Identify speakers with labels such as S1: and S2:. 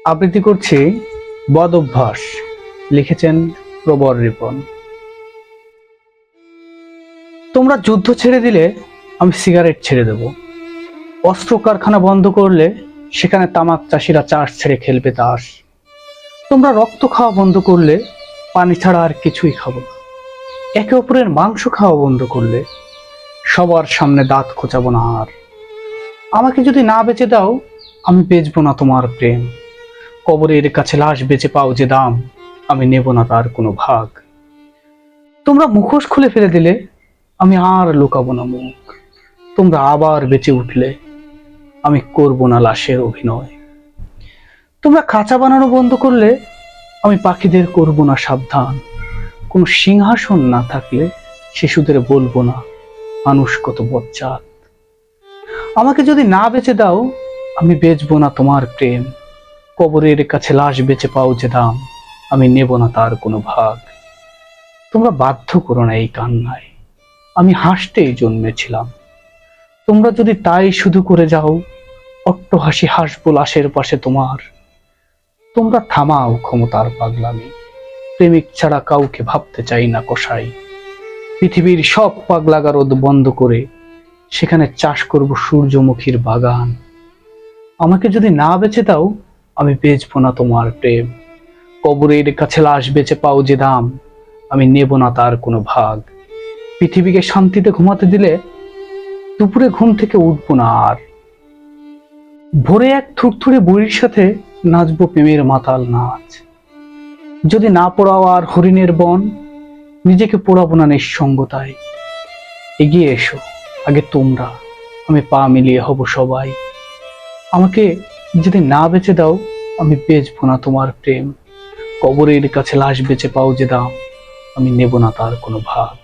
S1: আবৃত্তি করছি বদ অভ্যাস। লিখেছেন প্রবর রিপন। তোমরা যুদ্ধ ছেড়ে দিলে আমি সিগারেট ছেড়ে দেব। অস্ত্র কারখানা বন্ধ করলে সেখানে তামাক চাষিরা চাষ ছেড়ে খেলবে তাস। তোমরা রক্ত খাওয়া বন্ধ করলে পানি ছাড়া আর কিছুই খাবো না। একে অপরের মাংস খাওয়া বন্ধ করলে সবার সামনে দাঁত খোঁচাবো না আর। আমাকে যদি না বেঁচে দাও আমি বেচবো না তোমার প্রেম। কবরের কাছে লাশ বেঁচে পাও যে দাম, আমি নেব না তার কোনো ভাগ। তোমরা মুখোশ খুলে ফেলে দিলে আমি আর লুকাবো না মুখ। তোমরা আবার বেঁচে উঠলে আমি করব না লাশের অভিনয়। তোমরা খাঁচা বানানো বন্ধ করলে আমি পাখিদের করব না সাবধান। কোনো সিংহাসন না থাকলে শিশুদের বলবো না মানুষ কত বজ্জাত। আমাকে যদি না বেঁচে দাও আমি বেচবো না তোমার প্রেম। কবরের কাছে লাশ বেঁচে পাও যে দাম, আমি নেব না তার কোনো ভাগ। তোমরা বাধ্য করো না এই কান্নায়, আমি হাসতেই জন্মেছিলাম। তোমরা যদি তাই শুধু করে যাও অট্টহাসি হাসবো লাশের পাশে তোমার। তোমরা থামাও ক্ষমতার পাগলামি, প্রেমিক ছাড়া কাউকে ভাবতে চাই না কসাই। পৃথিবীর সব পাগলাগারদ বন্ধ করে সেখানে চাষ করব সূর্যমুখীর বাগান। আমাকে যদি না বেঁচে দাও আমি বেচবো না তোমার প্রেম। কবরের কাছে লাশ বেঁচে পাও যে দাম, আমি নেব না তার কোনো ভাগ। পৃথিবীকে শান্তিতে ঘুমাতে দিলে দুপুরে ঘুম থেকে উঠবো না আর। ভোরে এক থুরথুরে বুড়ির সাথে নাচবো প্রেমের মাতাল নাচ। যদি না পোড়াও আর হরিণের বন, নিজেকে পোড়াবো না নিঃসঙ্গতায়। এগিয়ে এসো আগে তোমরা, আমি পা মিলিয়ে হব সবাই। আমাকে যদি না বেঁচে দাও আমি বেচবো না তোমার প্রেম। কবরের কাছে লাশ বেঁচে পাও যে দাম, আমি নেব না তার কোনো ভাগ।